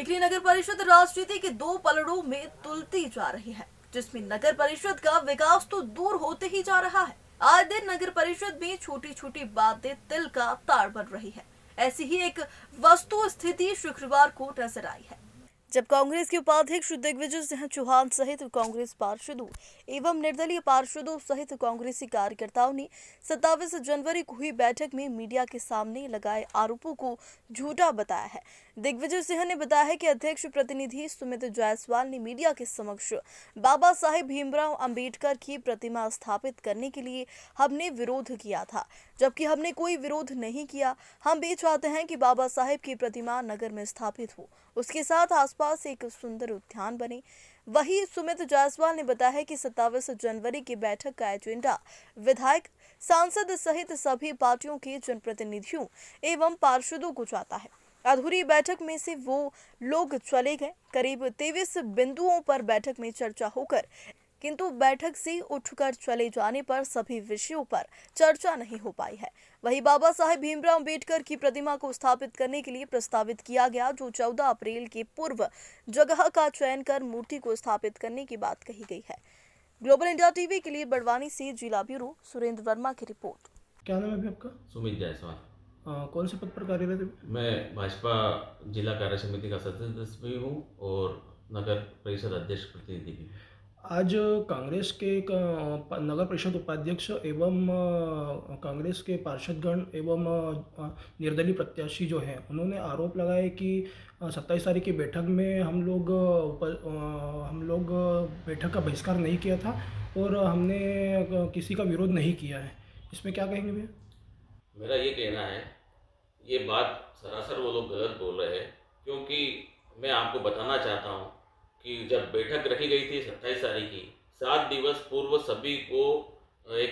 टिकरी नगर परिषद राजनीति के दो पलड़ों में तुलती जा रही है, जिसमें नगर परिषद का विकास तो दूर होते ही जा रहा है। आए दिन नगर परिषद में छोटी छोटी बातें तिल का ताड़ बन रही है। ऐसी ही एक वस्तु स्थिति शुक्रवार को नजर आई है, जब कांग्रेस के उपाध्यक्ष दिग्विजय सिंह चौहान सहित कांग्रेस पार्षदों एवं निर्दलीय पार्षदों सहित कांग्रेसी कार्यकर्ताओं ने 27 जनवरी को हुई बैठक में मीडिया के सामने लगाए आरोपों को झूठा बताया है। दिग्विजय सिंह ने बताया है कि अध्यक्ष प्रतिनिधि सुमित जायसवाल ने मीडिया के समक्ष बाबा साहेब भीमराव अंबेडकर की प्रतिमा स्थापित करने के लिए हमने विरोध किया था, जबकि हमने कोई विरोध नहीं किया। हम भी चाहते हैं कि बाबा साहेब की प्रतिमा नगर में स्थापित हो, उसके साथ आसपास एक सुंदर उद्यान बने। वही सुमित जायसवाल ने बताया है कि 27 जनवरी की बैठक का एजेंडा विधायक, सांसद सहित सभी पार्टियों के जनप्रतिनिधियों एवं पार्षदों को जाता है। अधूरी बैठक में से वो लोग चले गए। करीब 23 बिंदुओं पर बैठक में चर्चा होकर, किंतु बैठक से उठकर चले जाने पर सभी विषयों पर चर्चा नहीं हो पाई है। वहीं बाबा साहेब भीमराव अंबेडकर की प्रतिमा को स्थापित करने के लिए प्रस्तावित किया गया, जो 14 अप्रैल के पूर्व जगह का चयन कर मूर्ति को स्थापित करने की बात कही गई है। ग्लोबल इंडिया टीवी के लिए बड़वानी से जिला ब्यूरो सुरेंद्र वर्मा की रिपोर्ट। क्या नाम है अभी आपका? सुमित जायसवाल। कौन से पद पर कार्यरत है? मैं भाजपा जिला कार्य समिति का सदस्य भी हूँ और नगर परिषद अध्यक्ष प्रतिनिधि भी। आज कांग्रेस के नगर परिषद उपाध्यक्ष एवं कांग्रेस के पार्षदगण एवं निर्दलीय प्रत्याशी जो हैं, उन्होंने आरोप लगाए कि 27 तारीख की बैठक में हम लोग बैठक का बहिष्कार नहीं किया था और हमने किसी का विरोध नहीं किया है। इसमें क्या कहेंगे भैया? मेरा ये कहना है, ये बात सरासर वो लोग गलत बोल रहे हैं, क्योंकि मैं आपको बताना चाहता हूँ कि जब बैठक रखी गई थी 27 तारीख की, 7 दिवस पूर्व सभी को एक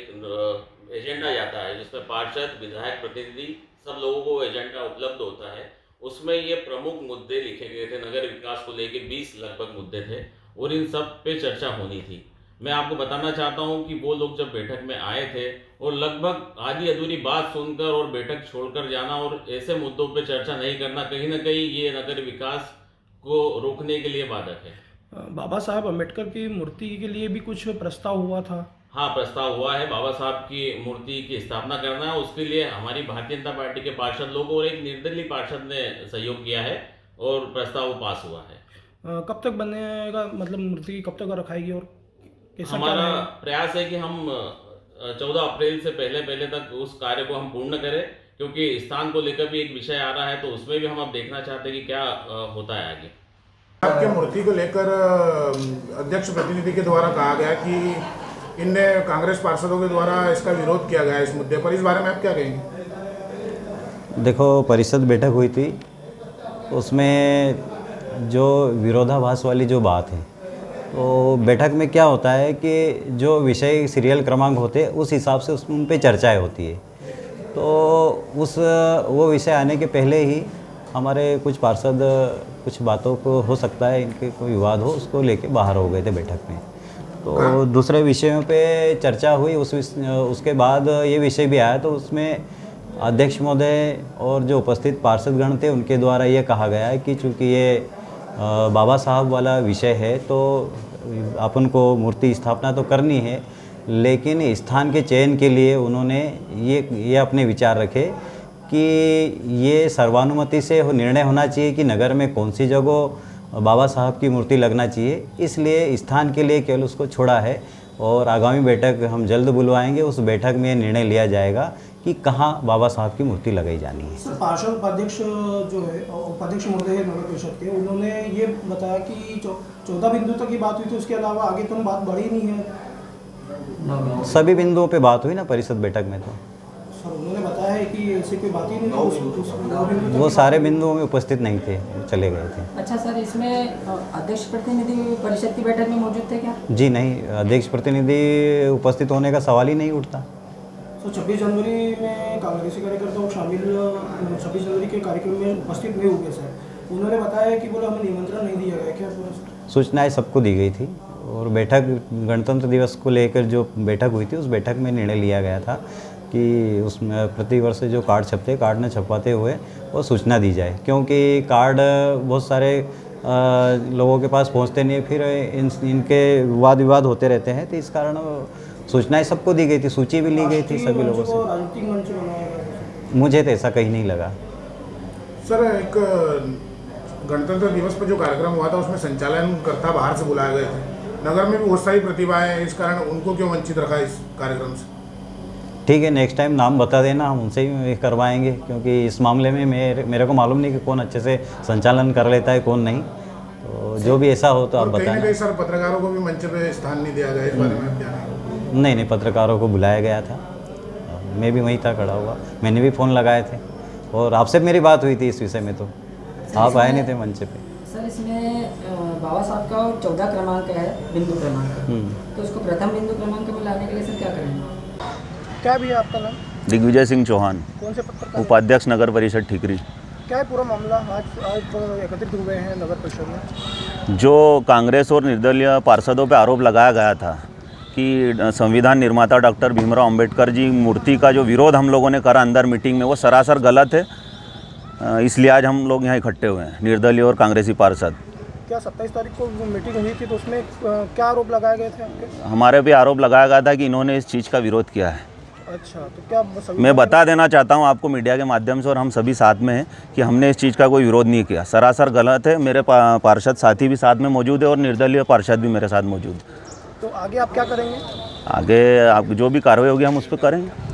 एजेंडा जाता है, जिसमें पार्षद, विधायक, प्रतिनिधि सब लोगों को एजेंडा उपलब्ध होता है। उसमें ये प्रमुख मुद्दे लिखे गए थे, नगर विकास को लेके 20 लगभग मुद्दे थे और इन सब पे चर्चा होनी थी। मैं आपको बताना चाहता हूं कि वो लोग जब बैठक में आए थे और लगभग आधी अधूरी बात सुनकर और बैठक छोड़कर जाना और ऐसे मुद्दों पे चर्चा नहीं करना, कहीं ना कहीं ये नगर विकास को रोकने के लिए बाधक है। बाबा साहब अम्बेडकर की मूर्ति के लिए भी कुछ प्रस्ताव हुआ था? हाँ, प्रस्ताव हुआ है। बाबा साहब की मूर्ति की स्थापना करना है, उसके लिए हमारी भारतीय जनता पार्टी के पार्षद लोग और एक निर्दलीय पार्षद ने सहयोग किया है और प्रस्ताव पास हुआ है। कब तक बनेगा, मतलब मूर्ति कब तक रखाएगी और हमारा प्रयास है कि हम 14 अप्रैल से पहले तक उस कार्य को हम पूर्ण करें, क्योंकि स्थान को लेकर भी एक विषय आ रहा है, तो उसमें भी हम अब देखना चाहते हैं कि क्या होता है आगे। आपके मूर्ति को लेकर अध्यक्ष प्रतिनिधि के द्वारा कहा गया कि इनने कांग्रेस पार्षदों के द्वारा इसका विरोध किया गया। इस मुद्दे पर इस बारे में आप क्या कहेंगे? देखो, परिषद बैठक हुई थी, उसमें जो विरोधाभास वाली जो बात है, तो बैठक में क्या होता है कि जो विषय सीरियल क्रमांक होते हैं उस हिसाब से उन पे चर्चाएं होती है। तो वो विषय आने के पहले ही हमारे कुछ पार्षद कुछ बातों को हो सकता है इनके कोई विवाद हो, उसको लेके बाहर हो गए थे बैठक में। तो दूसरे विषयों पे चर्चा हुई, उसके बाद ये विषय भी आया, तो उसमें अध्यक्ष महोदय और जो उपस्थित पार्षदगण थे उनके द्वारा ये कहा गया है कि चूँकि ये बाबा साहब वाला विषय है तो अपन को मूर्ति स्थापना तो करनी है, लेकिन स्थान के चयन के लिए उन्होंने ये अपने विचार रखे कि ये सर्वानुमति से निर्णय होना चाहिए कि नगर में कौन सी जगह बाबा साहब की मूर्ति लगना चाहिए। इसलिए स्थान के लिए केवल उसको छोड़ा है और आगामी बैठक हम जल्द बुलवाएंगे। उस बैठक में निर्णय लिया जाएगा कि कहाँ बाबा साहब की मूर्ति लगाई जानी है। सर, पार्षद उपाध्यक्ष जो है, उपाध्यक्ष महोदय है नगर परिषद के, उन्होंने ये बताया कि 14 बिंदु तक की बात हुई थी, उसके अलावा आगे तो बात बढ़ी नहीं है। सभी बिंदुओं पे बात हुई ना परिषद बैठक में। तो सर, उन्होंने बताया है कि ऐसे कोई बात ही नहीं, वो सारे बिंदुओं में उपस्थित नहीं थे, वो चले गए थे। अच्छा सर, इसमें अध्यक्ष प्रतिनिधि परिषद की बैठक में मौजूद थे क्या? जी नहीं, अध्यक्ष प्रतिनिधि उपस्थित होने का सवाल ही नहीं उठता। तो 26 जनवरी में कांग्रेसी कार्यकर्ता शामिल 26 जनवरी के कार्यक्रम में उपस्थित नहीं हुए सर। उन्होंने बताया कि बोले हमें निमंत्रण नहीं दिया गया। क्या सूचनाएं सबको दी गई थी और बैठक गणतंत्र दिवस को लेकर जो बैठक हुई थी उस बैठक में निर्णय लिया गया था कि उसमें प्रतिवर्ष जो कार्ड छपते कार्ड न छपवाते हुए वो सूचना दी जाए, क्योंकि कार्ड बहुत सारे लोगों के पास पहुंचते नहीं, फिर इनके वाद विवाद होते रहते हैं। तो इस कारण सूचनाएं सबको दी गई थी, सूची भी ली गई थी सभी लोगों से। राजनीतिक मंच बनाया गया। मुझे तो ऐसा कहीं नहीं लगा। सर, एक गणतंत्र दिवस पर जो कार्यक्रम हुआ था उसमें संचालनकर्ता बाहर से बुलाए गए थे। नगर में भी बहुत सारी प्रतिभाएं हैं, इस कारण उनको क्यों वंचित रखा इस कार्यक्रम से? ठीक है, नेक्स्ट टाइम नाम बता देना, हम उनसे ही करवाएंगे, क्योंकि इस मामले में मेरे को मालूम नहीं कि कौन अच्छे से संचालन कर लेता है कौन नहीं। तो जो भी ऐसा हो तो आप कहीं ना बताएं। कहीं सर पत्रकारों को भी मंच पे स्थान नहीं दिया गया, इस बारे में आप क्या कहेंगे? नहीं, पत्रकारों को बुलाया गया था, मैं भी वहीं था खड़ा हुआ, मैंने भी फ़ोन लगाए थे और आपसे मेरी बात हुई थी इस विषय में, तो आप आए नहीं थे मंच पे। सर, इसमें बाबा साहब का 14 क्रमांक है, बिंदु क्रमांक, तो उसको प्रथम बिंदु क्रमांक में लाने के लिए सर क्या करेंगे? क्या भी है आपका नाम? दिग्विजय सिंह चौहान, कौन से पत्रकार? उपाध्यक्ष नगर परिषद ठीकरी। क्या है पूरा मामला? आज तो एकत्रित हुए हैं नगर परिषद में। जो कांग्रेस और निर्दलीय पार्षदों पर आरोप लगाया गया था कि संविधान निर्माता डॉक्टर भीमराव अंबेडकर जी मूर्ति का जो विरोध हम लोगों ने करा अंदर मीटिंग में, वो सरासर गलत है। इसलिए आज हम लोग यहाँ इकट्ठे हुए हैं, निर्दलीय और कांग्रेसी पार्षद। क्या 27 तारीख को मीटिंग हुई थी तो उसमें क्या आरोप लगाए गए थे आपके? हमारे पे आरोप लगाया गया था कि इन्होंने इस चीज़ का विरोध किया है। अच्छा, तो क्या मैं बता देना चाहता हूं आपको मीडिया के माध्यम से, और हम सभी साथ में हैं, कि हमने इस चीज़ का कोई विरोध नहीं किया, सरासर गलत है। मेरे पार्षद साथी भी साथ में मौजूद है और निर्दलीय पार्षद भी मेरे साथ मौजूद है। तो आगे आप क्या करेंगे? आगे आप जो भी कार्रवाई होगी हम उस पर करेंगे।